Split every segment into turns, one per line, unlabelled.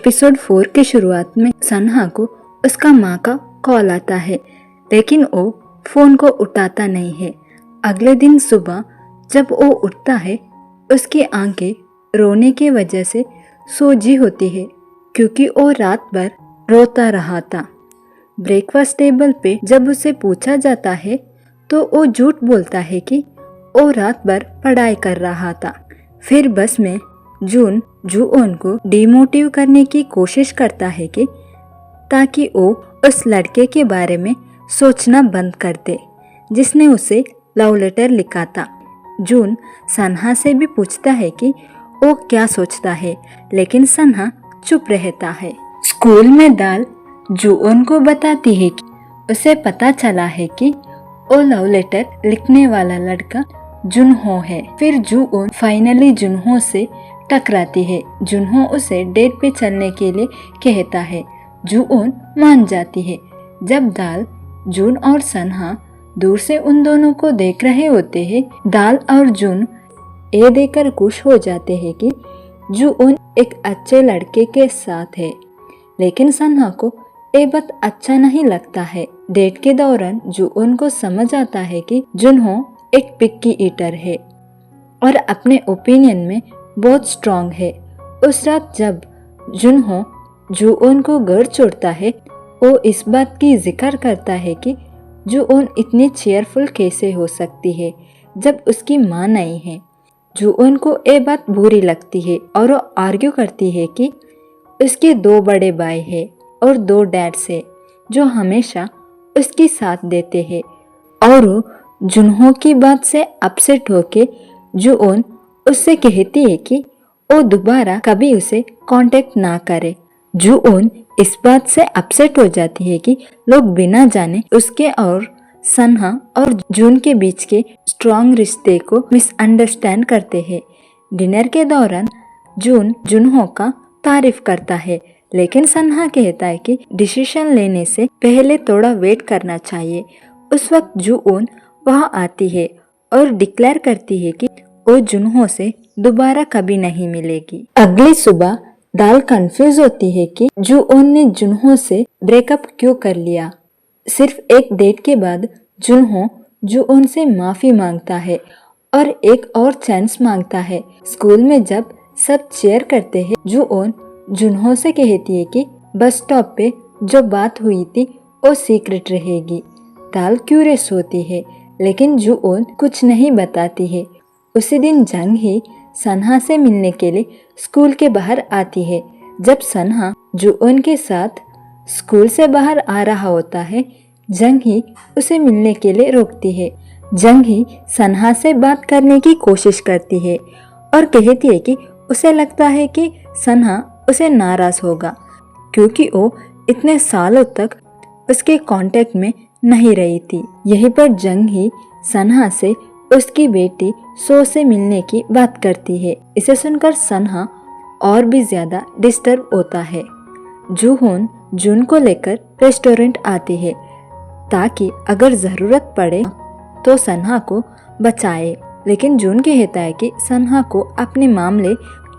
Episode 4 के शुरुआत में सन्हा को उसका माँ का कॉल आता है, लेकिन वो फोन को उठाता नहीं है। अगले दिन सुबह जब वो उठता है, उसकी आंखें रोने की वजह से सोजी होती है, क्योंकि वो रात भर रोता रहा था। ब्रेकफास्ट टेबल पे जब उसे पूछा जाता है तो वो झूठ बोलता है कि वो रात भर पढ़ाई कर रहा था। फिर बस में जूओन को डिमोटिव करने की कोशिश करता है कि ताकि वो उस लड़के के बारे में सोचना बंद कर दे जिसने उसे लव लेटर लिखा था। जून सन्हा से भी पूछता है कि वो क्या सोचता है, लेकिन सन्हा चुप रहता है। स्कूल में दाल जूओन को बताती है कि उसे पता चला है कि वो लव लेटर लिखने वाला लड़का जुनहो है। फिर जूओन फाइनली जुनहो से टकराती है। जुनहो उसे डेट पे चलने के लिए कहता है। जूओन मान जाती है। जब दाल, जून और सन्हा दूर से उन दोनों को देख रहे होते हैं, दाल और जून ये देखकर खुश हो जाते हैं कि जूओन एक अच्छे लड़के के साथ है। लेकिन सन्हा को ये बात अच्छा नहीं लगता है। डेट के दौरान जूओन को समझ आता है कि जुनहो एक पिक्की ईटर है और अपने ओपिनियन में बहुत स्ट्रांग है। उस रात जब जुनहो जूओन को घर छोड़ता है, वो इस बात की जिक्र करता है कि जूओन इतनी चेयरफुल कैसे हो सकती है जब उसकी माँ नहीं है। जूओन को ये बात बुरी लगती है और वो आर्ग्यू करती है कि उसके 2 बड़े भाई हैं और 2 डैड्स हैं जो हमेशा उसकी साथ देते हैं। और वो जुनहो की बात से अपसेट होके जूओन उससे कहती है कि वो दोबारा कभी उसे कांटेक्ट ना करे। जूओन इस बात से अपसेट हो जाती है कि लोग बिना जाने उसके और सन्हा और जून के बीच के स्ट्रॉन्ग रिश्ते को मिसअंडरस्टैंड करते हैं। डिनर के दौरान जून जुनहो का तारीफ करता है, लेकिन सन्हा कहता है कि डिसीजन लेने से पहले थोड़ा वेट करना चाहिए। उस वक्त जूओन वहाँ आती है और डिक्लेयर करती है कि वो जुनहो से दोबारा कभी नहीं मिलेगी। अगली सुबह दाल कंफ्यूज होती है कि जूओन ने जुनहो से ब्रेकअप क्यों कर लिया। सिर्फ एक डेट के बाद जुनहो जूओन से माफी मांगता है और एक और चांस मांगता है। स्कूल में जब सब चेयर करते हैं, जूओन जुनहो से कहती है कि बस स्टॉप पे जो बात हुई थी वो सीक्रेट रहेगी। दाल क्यूरियस होती है, लेकिन जूओन कुछ नहीं बताती है। उसी दिन जंग ही सन्हा से मिलने के लिए स्कूल के बाहर आती है। जब सन्हा जूओन के साथ स्कूल से बाहर आ रहा होता है, जंग ही उसे मिलने के लिए रोकती है। जंग ही सन्हा से बात करने की कोशिश करती है और कहती है कि उसे लगता है कि सन्हा उसे नाराज होगा, क्योंकि वो इतने सालों तक उसके कांटेक्ट में नहीं रही थी। यहीं पर जंग ही सन्हा से उसकी बेटी सो से मिलने की बात करती है। इसे सुनकर सन्हा और भी ज्यादा डिस्टर्ब होता है। जूहोन जून को लेकर रेस्टोरेंट आती है ताकि अगर जरूरत पड़े तो सन्हा को बचाए, लेकिन जून कहता है कि सन्हा को अपने मामले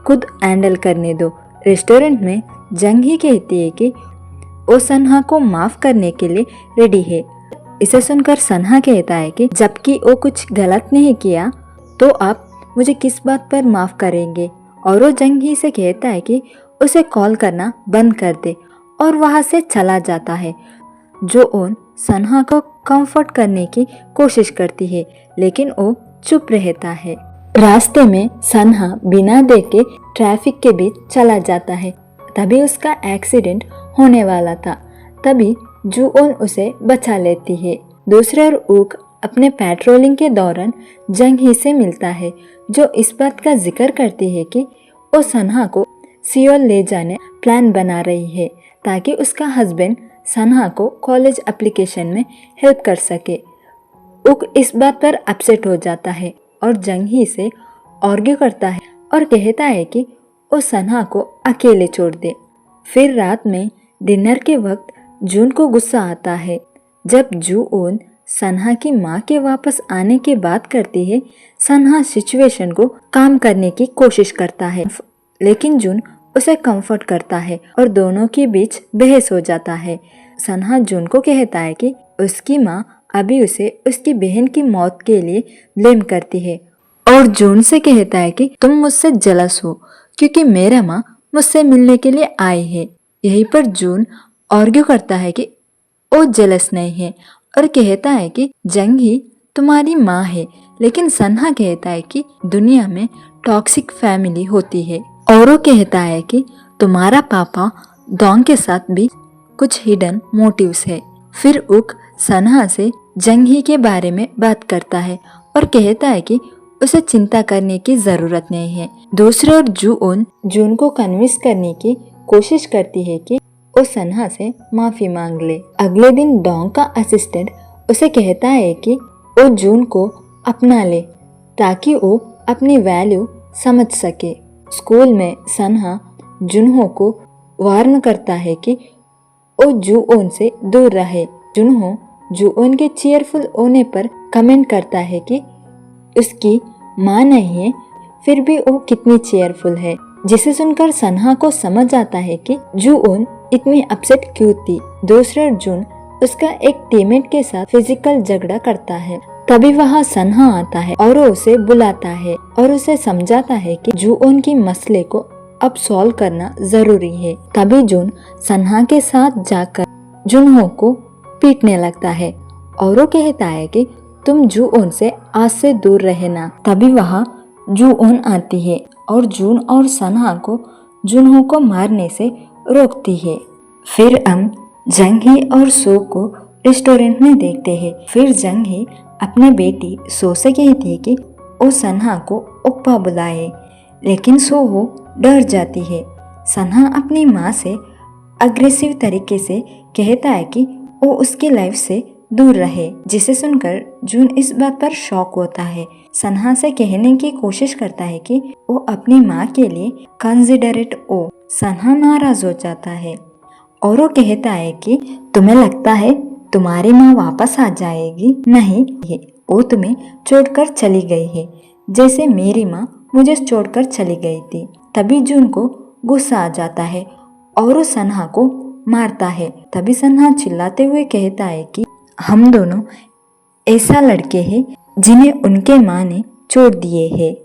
खुद हैंडल करने दो। रेस्टोरेंट में जंग ही कहती है कि वो सन्हा को माफ करने के लिए रेडी है। इसे सुनकर सन्हा कहता है कि जबकि वो कुछ गलत नहीं किया तो आप मुझे किस बात पर माफ करेंगे। और वो जंग ही से कहता है कि उसे कॉल करना बंद कर दे और वहां से चला जाता है। जूओन सन्हा को कंफर्ट करने की कोशिश करती है, लेकिन वो चुप रहता है। रास्ते में सन्हा बिना देखे ट्रैफिक के बीच चला जाता है। तभी उसका एक्सीडेंट होने वाला था। तभी जूओन उसे बचा लेती है। दूसरे ओर ऊक अपने पेट्रोलिंग के दौरान जंग ही से मिलता है, जो इस बात का जिक्र करती है कि वो सन्हा को सियोल ले जाने प्लान बना रही है ताकि उसका हस्बैंड सन्हा को कॉलेज एप्लीकेशन में हेल्प कर सके। ऊक इस बात पर अपसेट हो जाता है और जंग ही से आर्ग्यू करता है और कहता है कि वो सन्हा को अकेले छोड़ दे। फिर रात में डिनर के वक्त जून को गुस्सा आता है जब जूओन सन्हा की माँ के वापस आने की बात करती है। सन्हा सिचुएशन को काम करने की कोशिश करता है, लेकिन जून उसे कंफर्ट करता है और दोनों के बीच बहस हो जाता है। सन्हा जून को कहता है कि उसकी माँ अभी उसे उसकी बहन की मौत के लिए ब्लेम करती है और जून से कहता है कि तुम मुझसे जलस हो क्योंकि मेरा माँ मुझसे मिलने के लिए आई है। यहीं पर जून आर्ग्यू करता है कि वो जलस नहीं है और कहता है कि जंग ही तुम्हारी माँ है, लेकिन सन्हा कहता है कि दुनिया में टॉक्सिक फैमिली होती है और वो कहता है कि तुम्हारा पापा डॉन के साथ भी कुछ हिडन मोटिव्स है। फिर उक सन्हा से जंग ही के बारे में बात करता है और कहता है कि उसे चिंता करने की जरूरत नहीं है। दूसरे ओर जून को कन्विंस करने की कोशिश करती है कि वो सन्हा से माफी मांग ले। अगले दिन डॉन का असिस्टेंट उसे कहता है कि वो जून को अपना ले ताकि वो अपनी वैल्यू समझ सके। स्कूल में सन्हा जुनहो को वार्न करता है कि वो जुओन से दूर रहे। जुनहो जुओन के चीयरफुल होने पर कमेंट करता है कि उसकी माँ नहीं है फिर भी वो कितनी चीयरफुल है, जिसे सुनकर सन्हा को समझ आता है कि जुओन इतनी अपसेट क्यों थी। दूसरे जून उसका एक टीममेट के साथ फिजिकल झगड़ा करता है। तभी वहाँ सन्हा आता है और वो उसे बुलाता है और उसे समझाता है कि जुओन की मसले को अब सॉल्व करना जरूरी है। तभी जून सन्हा के साथ जाकर जुनहो को पीटने लगता है और वो कहता है कि तुम जुओन से आज से दूर रहना। तभी वहाँ जुओन आती है और जून और सन्हा को जुनहो को मारने से रोकती है। फिर हम जंगी और सो को रेस्टोरेंट में देखते हैं। फिर जंगी अपने बेटी सो से कहती है कि वो सन्हा को ओप्पा बुलाए, लेकिन सो वो डर जाती है। सन्हा अपनी माँ से अग्रेसिव तरीके से कहता है कि वो उसकी लाइफ से दूर रहे, जिसे सुनकर जून इस बात पर शॉक होता है। सन्हा से कहने की कोशिश करता है कि वो अपनी माँ के लिए कंसिडरेट हो। सन्हा नाराज हो जाता है और वो कहता है कि तुम्हें लगता है तुम्हारी माँ वापस आ जाएगी? नहीं, वो तुम्हें छोड़कर चली गई है जैसे मेरी माँ मुझे छोड़कर चली गई थी। तभी जून को गुस्सा आ जाता है और वो सन्हा को मारता है। तभी सन्हा चिल्लाते हुए कहता है कि हम दोनों ऐसा लड़के हैं जिन्हें उनके माँ ने छोड़ दिए हैं।